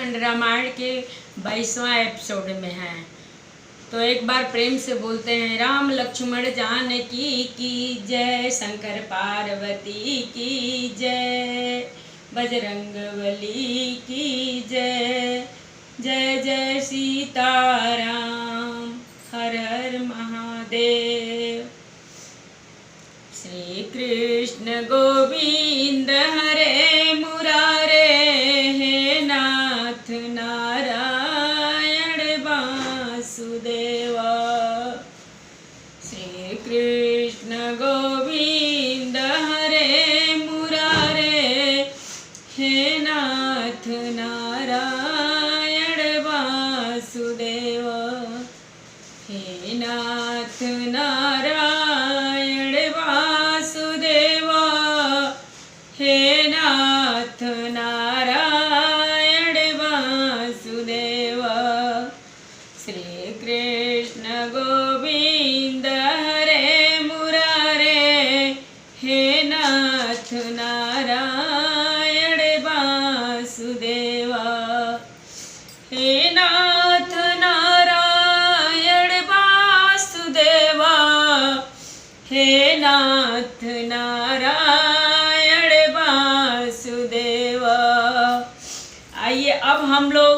खंड रामायण के 22वां एपिसोड में हैं। तो एक बार प्रेम से बोलते हैं, राम लक्ष्मण जानकी की जय, शंकर पार्वती की जय, बजरंगबली की जय, जय जय सीताराम, हर हर महादेव। श्री कृष्ण गोविंद हरे मुरारे, हे नाथ नारायण वासुदेवा। श्री कृष्ण गोविंद हरे मुरारे, हे नाथ नारायण वासुदेवा, हे नाथ नारायण वासुदेवा, हे नाथ नारायण वासुदेवा। श्री कृष्ण गोविंद हरे मुरारे, हे नाथ नारायण वासुदेवा, हे नाथ नारायण वासुदेवा, हे नाथ नारायण वासुदेवा। आइए अब हम लोग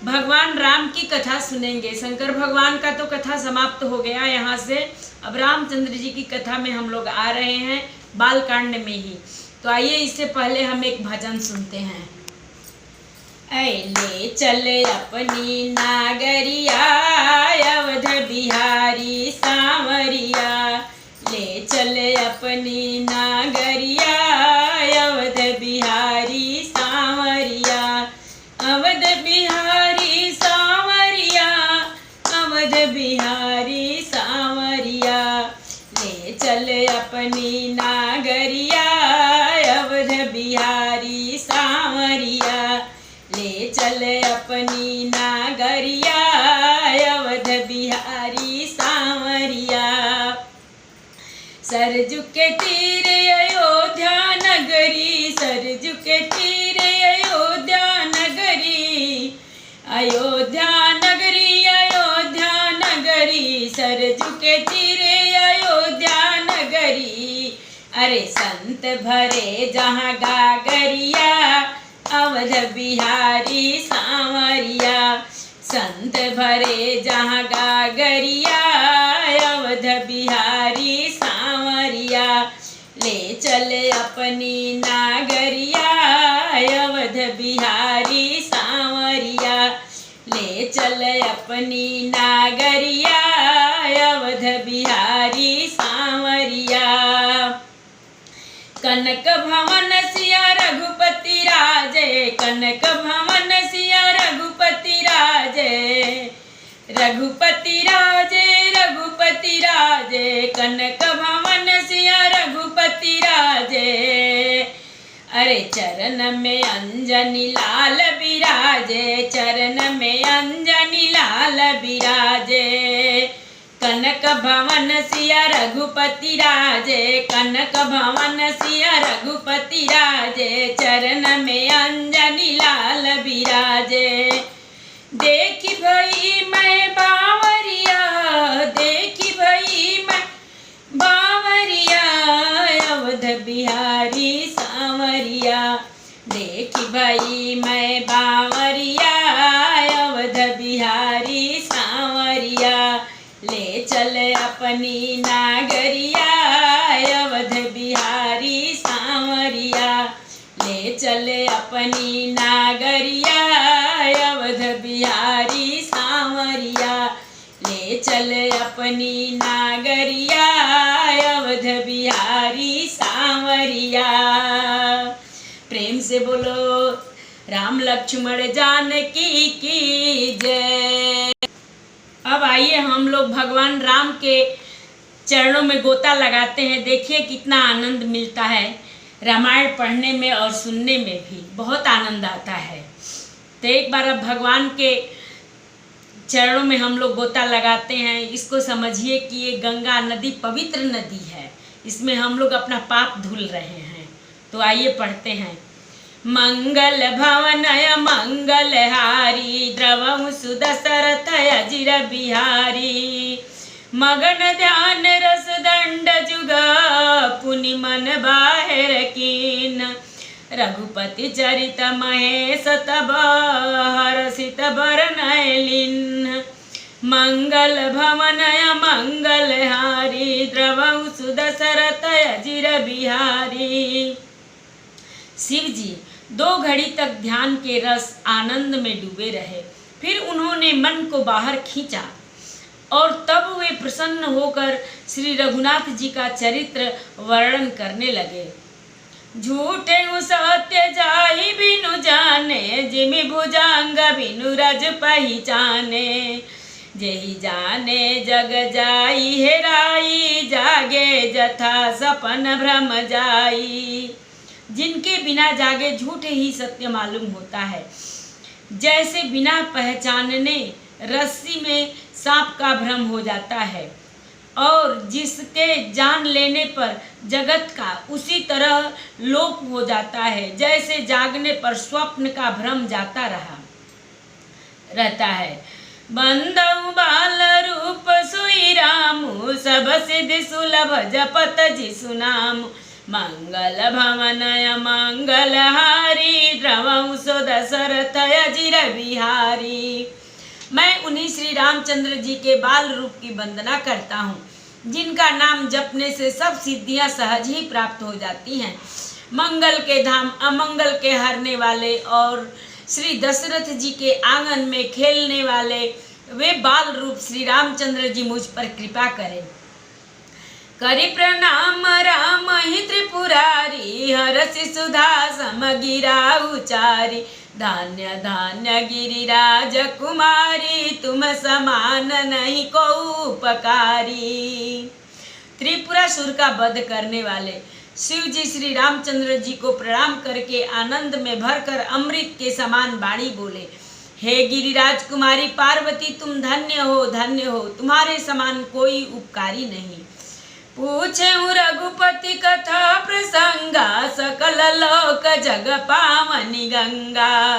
भगवान राम की कथा सुनेंगे। शंकर भगवान का तो कथा समाप्त हो गया यहाँ से। अब रामचंद्र जी की कथा में हम लोग आ रहे हैं, बालकांड में ही। तो आइए इससे पहले हम एक भजन सुनते हैं। ले चले अपनी नागरिया, अवध बिहारी सांवरिया, ले चले अपनी नागरिया, अवध बिहारी सांवरिया, अवध बिहारी सांवरिया, अवध बिहारी सांवरिया, ले चले अपनी नागरिया, अवध बिहारी सांवरिया, ले चले अपनी नागरिया, अवध बिहारी सांवरिया। सरजू के तीरे अयोध्या नगरी, सरजू के तीरे अयोध्या नगरी, अयोध्या नगरी, अयोध्या नगरी, सरजू के तीरे अयोध्या नगरी। अरे संत भरे जहाँ गागरिया, अवध बिहारी सांवरिया, संत भरे जहाँ गागरिया, अवध बिहारी सांवरिया, ले चले अपनी नागरिया, अवध बिहारी सांवरिया, ले चले अपनी नागरिया, अवध बिहारी सांवरिया। कनक भवन सिया रघुपति राजे, कनक भवन सिया रघुपति राजे, रघुपति राजे, रघुपति राजे, कनक भवन सिया रघुपति राजे। अरे चरण में अंजनी लाल बिराजे, चरण में अंजनी लाल बिराजे, कनक भवन सिया रघुपति राजे, कनक भवन सिया रघुपति राजे, चरण में अंजनी लाल बिराजे। देखी भई मैं बावरिया, देखी भई मैं बावरिया, अवध बिहारी सांवरिया, देखी भई मैं बावरिया, अवध बिहारी सांवरिया, ले चले अपनी नागरिया, अवध बिहारी सांवरिया, ले चले अपनी नागरिया, अवध बिहारी सांवरिया, ले चले अपनी नागरिया, अवध बिहारी सांवरिया। प्रेम से बोलो राम लक्ष्मण जानकी की जय। अब आइए हम लोग भगवान राम के चरणों में गोता लगाते हैं। देखिए कितना आनंद मिलता है रामायण पढ़ने में और सुनने में भी बहुत आनंद आता है। तो एक बार अब भगवान के चरणों में हम लोग गोता लगाते हैं। इसको समझिए कि ये गंगा नदी पवित्र नदी है, इसमें हम लोग अपना पाप धुल रहे हैं। तो आइए पढ़ते हैं। मंगल भवनय मंगलहारी द्रवं सुदशरथ अजिर बिहारी मगन ध्यान रस दंड जुगा पुनि मन बाहिर कीन रघुपति चरित महेश तब हरसित बरनय लीन मंगल भवनय मंगलहारी द्रवं सुदशरथ अजिर बिहारी। शिव जी 2 घड़ी तक ध्यान के रस आनंद में डूबे रहे। फिर उन्होंने मन को बाहर खींचा और तब वे प्रसन्न होकर श्री रघुनाथ जी का चरित्र वर्णन करने लगे। झूठे सत्य जाहि बिनु जाने जिमि भुजंग बिनु रज पहिचाने जेहि जाने जग जाई हेराई जागे जथा सपन भ्रम जाई। जिनके बिना जागे झूठे ही सत्य मालूम होता है, जैसे बिना पहचानने रस्सी में सांप का भ्रम हो जाता है और जिसके जान लेने पर जगत का उसी तरह लोप हो जाता है, जैसे जागने पर स्वप्न का भ्रम जाता रहता है। बंदउ बाल रूप सोई रामु सब सिद्धि सुलभ जपत जिसु नामु मंगल भवनय मंगलहारी द्रवं सो दशरथ अजिर बिहारी। मैं उन्हीं श्री रामचंद्र जी के बाल रूप की वंदना करता हूँ, जिनका नाम जपने से सब सिद्धियां सहज ही प्राप्त हो जाती हैं। मंगल के धाम अमंगल के हरने वाले और श्री दशरथ जी के आंगन में खेलने वाले वे बाल रूप श्री रामचंद्र जी मुझ पर कृपा करें। करि प्रणाम राम ही त्रिपुरारी हरसि सुधा समगिरा उचारी धान्य धान्य गिरिराज कुमारी तुम समान नहीं को उपकारी। त्रिपुरासुर का वध करने वाले शिव जी श्री रामचंद्र जी को प्रणाम करके आनंद में भरकर अमृत के समान वाणी बोले। हे गिरिराज कुमारी पार्वती, तुम धन्य हो, तुम्हारे समान कोई उपकारी नहीं। पूछे रघुपति कथा प्रसंगा सकल लोक जग पावनी गंगा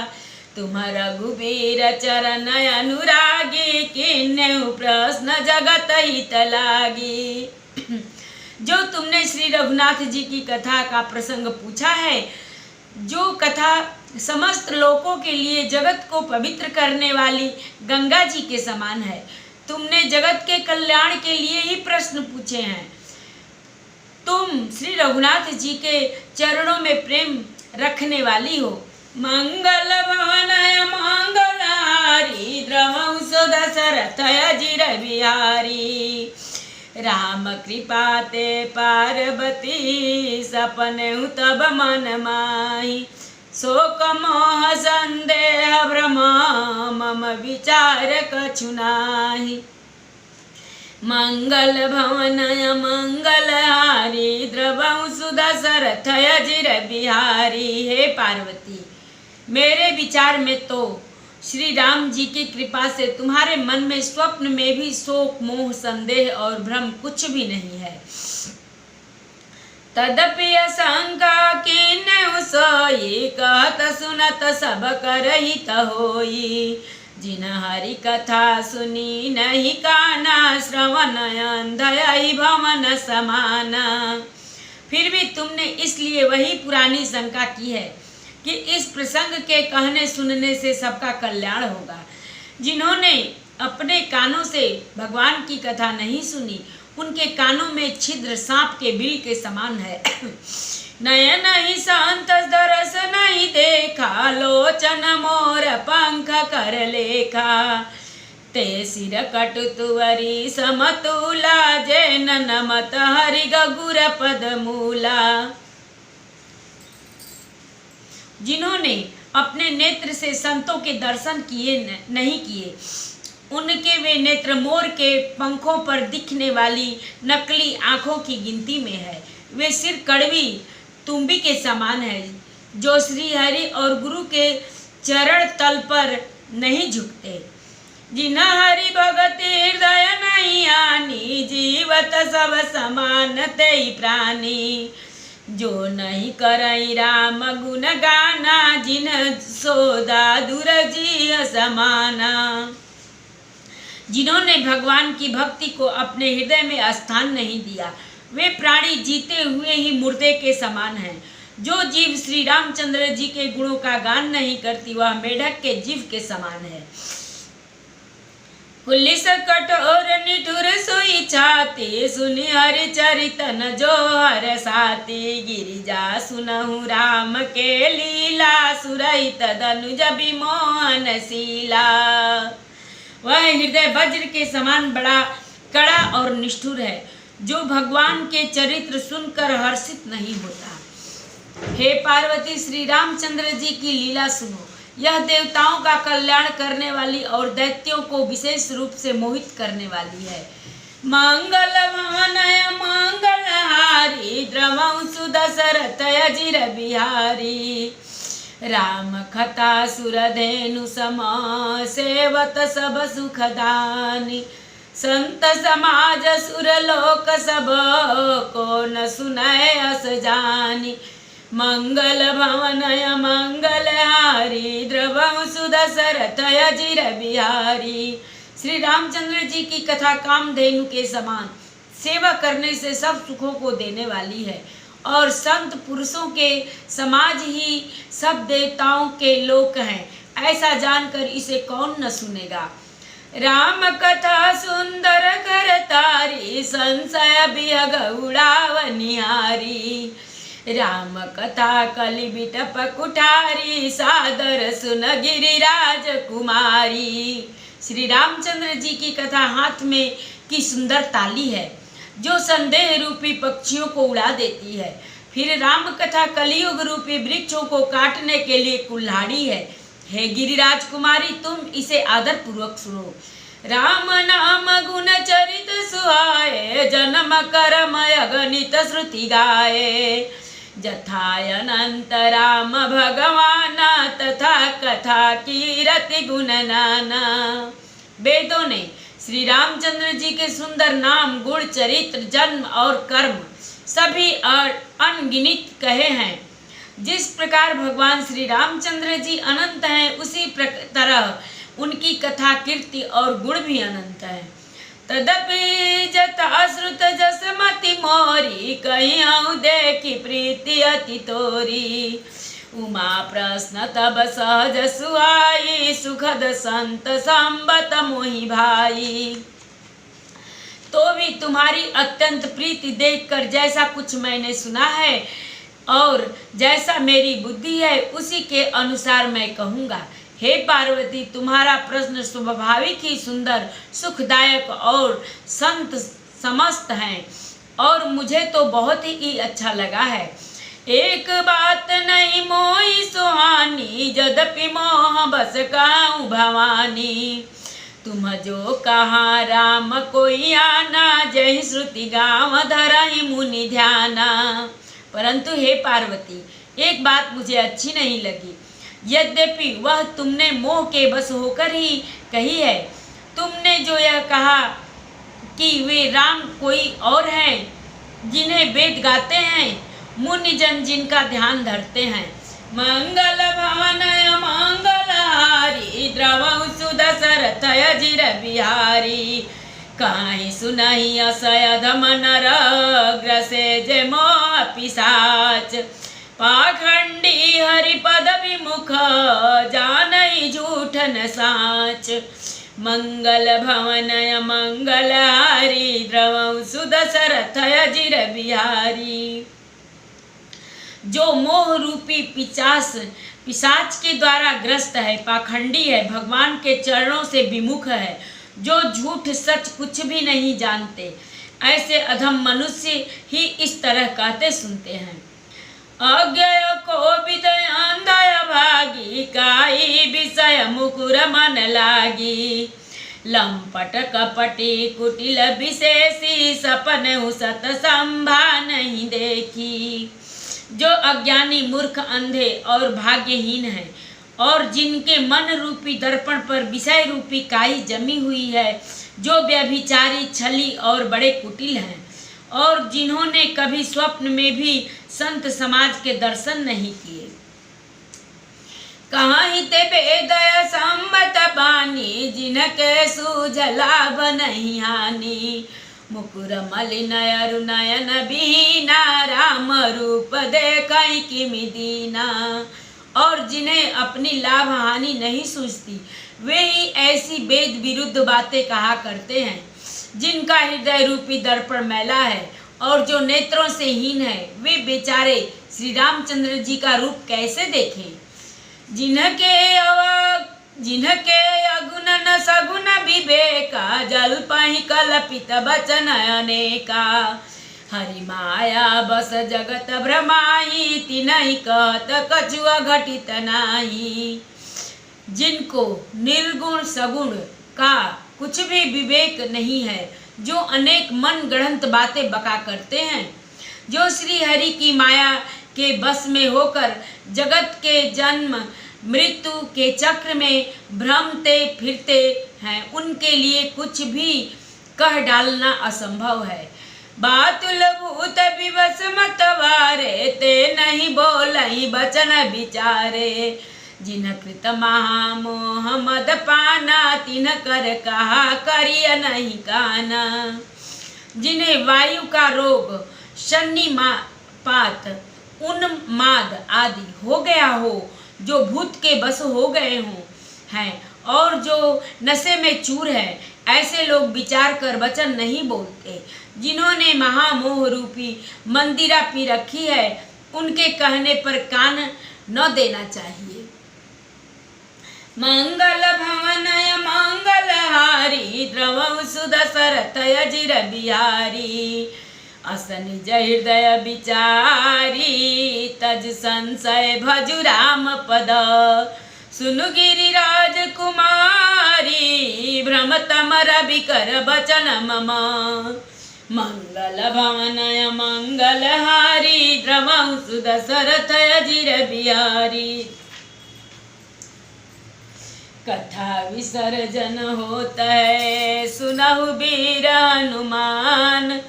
तुम रघुबीर चरण अनुरागी किन्नेउ प्रश्न जगत हित लागी। जो तुमने श्री रघुनाथ जी की कथा का प्रसंग पूछा है, जो कथा समस्त लोकों के लिए जगत को पवित्र करने वाली गंगा जी के समान है, तुमने जगत के कल्याण के लिए ही प्रश्न पूछे हैं। तुम श्री रघुनाथ जी के चरणों में प्रेम रखने वाली हो। मंगल भवनय मंगलहारी द्रवं सो दशरथ अजिर बिहारी राम कृपा ते पार्वती सपनेउ तब मन माही शोक मोह संदेह भ्रम मम विचार कछु नाही। मंगल भवनय मंगलहारी द्रवं सो दशरथ अजिर बिहारी। हे पार्वती, मेरे विचार में तो श्री राम जी की कृपा से तुम्हारे मन में स्वप्न में भी शोक मोह संदेह और भ्रम कुछ भी नहीं है। तदपि शंका किन्नेउ सोई कहत सुनत सब करहित होई जिन हरि कथा सुनी नहीं काना श्रवण अंधय भवन समाना। फिर भी तुमने इसलिए वही पुरानी शंका की है कि इस प्रसंग के कहने सुनने से सबका कल्याण होगा। जिन्होंने अपने कानों से भगवान की कथा नहीं सुनी, उनके कानों में छिद्र सांप के बिल के समान है। नयन ही शांत दरस नहीं देखा लोचन मोर पंख कर लेखा ते सिर कटु तुवरी समतुला जैन नमत हरि गगुर पद मूला। जिन्होंने अपने नेत्र से संतों के दर्शन नहीं किए, उनके वे नेत्र मोर के पंखों पर दिखने वाली नकली आँखों की गिनती में है। वे सिर कड़वी तुम्बी के समान है, जो श्री हरि और गुरु के चरण तल पर नहीं झुकते। जिन हरि भगति हृदय नहीं आनी जीवत सब समान ते प्राणी जो नहीं करई राम गुण गाना, जिन सोदा दूर जी समाना। जिन्होंने भगवान की भक्ति को अपने हृदय में स्थान नहीं दिया, वे प्राणी जीते हुए ही मुर्दे के समान हैं। जो जीव श्री रामचंद्र जी के गुणों का गान नहीं करती, वह मेढक के जीव के समान है। पुलिस कठोर निठुर सोई छाती, सुनि हरि चरितन जो हर साथी। गिरिजा सुनहु राम के लीला, सुरहित धनुज विमोहन शीला। वह हृदय वज्र के समान बड़ा कड़ा और निष्ठुर है, जो भगवान के चरित्र सुनकर हर्षित नहीं होता। हे पार्वती, श्री रामचंद्र जी की लीला सुनो। यह देवताओं का कल्याण करने वाली और दैत्यों को विशेष रूप से मोहित करने वाली है। मंगल भवनय मंगलहारी, द्रवं सुदशरथ अजिर बिहारी। राम कथा सुरधेनु समा, सेवत सब सुखदानी। संत समाज सुरलोक सब, को न सुनय अस जानी। मंगल भवनय मंगलहारी, द्रवं सुदशरथ अजिर बिहारी। श्री रामचंद्र जी की कथा कामधेनु के समान सेवा करने से सब सुखों को देने वाली है, और संत पुरुषों के समाज ही सब देवताओं के लोक हैं। ऐसा जानकर इसे कौन न सुनेगा। राम कथा सुंदर करतारी, संशय बिहग उड़ावनिहारी। राम कथा कलि बिटप कुठारी, सादर सुन गिरिराज कुमारी। श्री रामचंद्र जी की कथा हाथ में की सुंदर ताली है, जो संदेह रूपी पक्षियों को उड़ा देती है। फिर राम कथा कलियुग रूपी वृक्षों को काटने के लिए कुल्हाड़ी है। हे गिरिराज कुमारी, तुम इसे आदर पूर्वक सुनो। राम नाम गुण चरित सुहाए, जन्म कर्म अगणित श्रुति गाए। जथाय अनंत राम भगवान, तथा कथा कीरति गुण नाना। वेदों ने श्री रामचंद्र जी के सुंदर नाम, गुण, चरित्र, जन्म और कर्म सभी अनगिनित कहे हैं। जिस प्रकार भगवान श्री रामचंद्र जी अनंत हैं, उसी तरह उनकी कथा, कीर्ति और गुण भी अनंत है। तदपि जथा श्रुत जस मति मोरी, कहीं आऊँ देखी प्रीति अति तोरी। उमा प्रश्न तब सहज सुहाई, सुखद संत संबत मोहि भाई। तो भी तुम्हारी अत्यंत प्रीति देखकर जैसा कुछ मैंने सुना है और जैसा मेरी बुद्धि है, उसी के अनुसार मैं कहूँगा। हे पार्वती, तुम्हारा प्रश्न स्वाभाविक ही सुंदर, सुखदायक और संत समस्त हैं, और मुझे तो बहुत ही अच्छा लगा है। एक बात नहीं मोहि सुहानी, यद्यपि मोह बस कहूँ भवानी। तुम जो कहा राम कोई आना, जय श्रुति गाँव धरहि मुनि ध्याना। परंतु हे पार्वती, एक बात मुझे अच्छी नहीं लगी, यद्यपि वह तुमने मोह के बस होकर ही कही है। तुमने जो यह कहा कि वे राम कोई और हैं, जिन्हें वेद गाते हैं, मुनि जन जिनका ध्यान धरते हैं। मंगल भवनय मंगलहारी, द्रवं सुदशरथ अजिर बिहारी। काहि सुनहि असय धम नर, ग्रसे जे मोह पिशाच। पाखंडी हरिपद विमुख, जानई झूठ न साच। मंगल भवनय मंगलहारी, द्रवं सुदशरथ अजिर बिहारी। जो मोह रूपी पिशाच के द्वारा ग्रस्त है, पाखंडी है, भगवान के चरणों से विमुख है, जो झूठ सच कुछ भी नहीं जानते, ऐसे अधम मनुष्य ही इस तरह कहते सुनते हैं। अज्ञय को विदय अंधय भागी, काई विषय मुकुर मन लागी। लंपट कपटी कुटिल विशेषी, सपन सत संभा नहीं देखी। जो अज्ञानी, मूर्ख, अंधे और भाग्यहीन हैं, और जिनके मन रूपी दर्पण पर विषय रूपी काई जमी हुई है, जो व्यभिचारी, छली और बड़े कुटिल हैं, और जिन्होंने कभी स्वप्न में भी संत समाज के दर्शन नहीं किए। कहीं ते बेदय संबत पानी, जिनके सूझलाभ नहीं हानि। मुकुर मलिन अरु नयन बीना, राम रूप देखई किमि दीना। और जिन्हें अपनी लाभ हानि नहीं सूझती, वे ही ऐसी वेद विरुद्ध बातें कहा करते हैं। जिनका हृदय रूपी दर्पण मैला है और जो नेत्रों से हीन है, वे बेचारे श्री रामचंद्र जी का रूप कैसे देखें। जिनके अगुण न सगुण विवेका, जल पहि कल्पित बचन अनेका। हरि माया बस जगत भ्रमाई, तिनहि कहत कछुआ घटित नाही। जिनको निर्गुण सगुण का कुछ भी विवेक नहीं है, जो अनेक मन गढ़ंत बातें बका करते हैं, जो श्री हरि की माया के बस में होकर जगत के जन्म मृत्यु के चक्र में भ्रमते फिरते हैं, उनके लिए कुछ भी कह डालना असंभव है। बातुल भूत विवश मतवारे, ते नहीं बोलई बचन विचारे। जिन कृत महामोह मद पाना, तिन कर कहा करिय नहीं काना। जिन्हें वायु का रोग, शनिपात, उन्माद आदि हो गया हो, जो भूत के बस हो गए हों हैं और जो नशे में चूर है, ऐसे लोग विचार कर वचन नहीं बोलते। जिन्होंने महामोह रूपी मंदिरा पी रखी है, उनके कहने पर कान न देना चाहिए। मंगल भवनय मंगलहारी, द्रवौ सुदशरथ अजिर बिहारी। असन हृदय विचारी, तज संशय भजु राम पद। सुनु गिरिराज कुमारी, भ्रमतम रविकर बचन मम। मंगल भवनय मंगलहारी, द्रवौ सुदशरथ अजिर बिहारी। कथा विसर्जन होता है, सुनहु वीर हनुमान।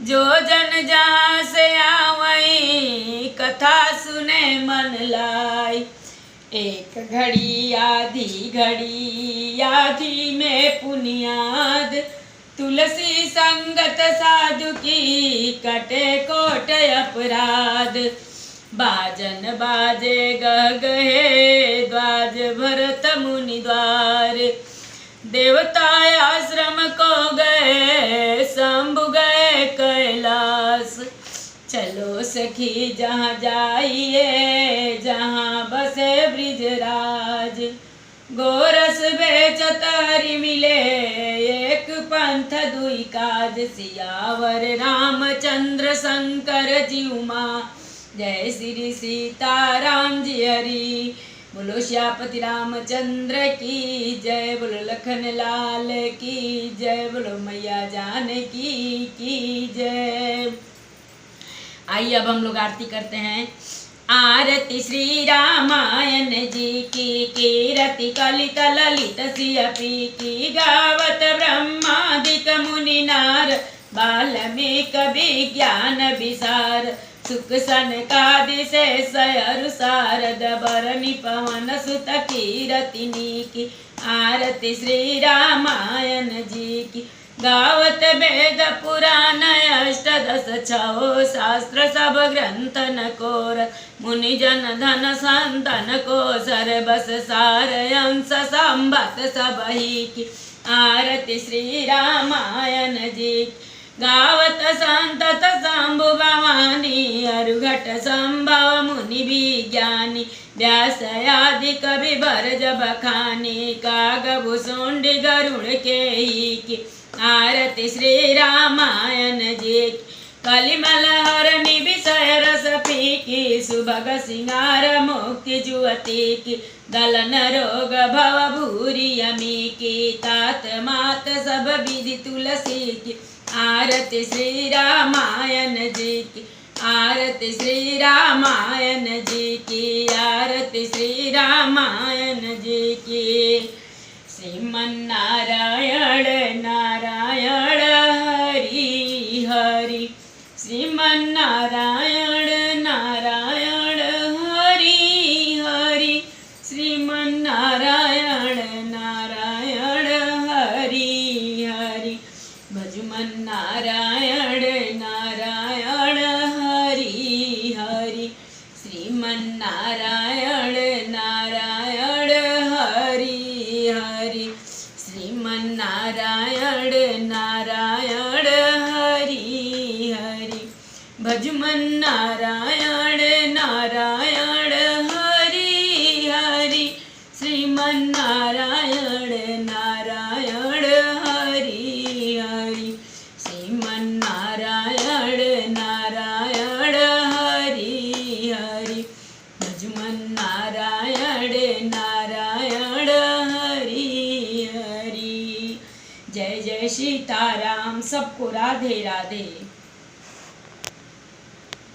जो जन जहाँ से आवई, कथा सुने मन लाई। एक घड़ी आधी में पुनियाद, तुलसी संगत साधु की, कटे कोट अपराध। बाजन बाजे गह गहे, द्वाज भरत मुनि द्वार। देवता आश्रम को गए, शंभु गए कैलाश। चलो सखी जहाँ जाइए, जहाँ बसे ब्रिजराज। गोरस बेचत हरि मिले, एक पंथ दुई काज। सियावर रामचंद्र शंकर जी उमा, जय श्री सीताराम जी हरि। बोलो श्यापति रामचंद्र की जय, बोलो लखन लाल की जय, बोलो मैया जानकी की जय। आइए अब हम लोग आरती करते हैं। आरती श्री रामायण जी की, कीरति कलित ललित सियपी की। गावत ब्रह्मादिक मुनि नार, वाल्मीकि विज्ञान विसार। सुख सनकादि शेष अरु शारद, बरनि पवन सुत कीरति नीकी। आरती श्री रामायण जी की। गावत वेद पुराण अष्टदश छो, शास्त्र सब ग्रंथ न कोर। मुनि जन धन संतन को, सर्वस सार अंश संबत सब ही की। आरती श्री रामायण जी की। गावत संतत शंभु भवानी, अरुघट संभव मुनि विज्ञानी। व्यास आदि कवि भरज बखानी, कागभूषुंडी गरुड़ के ही की। आरती श्री रामायण जी की। कलिमल हरनि विषय रस फीकी, सुभग सिंगार मुक्ति जुवती की। दलन रोग भव भूरि यमी की, तात मात सब विधि तुलसी की। आरती श्री रामायण जी की। आरती श्री रामायण जी की। आरती श्री रामायण जी की। श्रीमन्नारायण नारायण हरि हरि, श्रीमन्नारायण नारायण नारायण नारायण हरि हरि, भजमन नारायण नारायण हरि हरि, श्रीमन नारायण नारायण हरि हरि, श्रीमन नारायण नारायण हरि हरि, भजमन नारायण नारायण हरि हरि। जय जय सीताराम। सबको राधे राधे।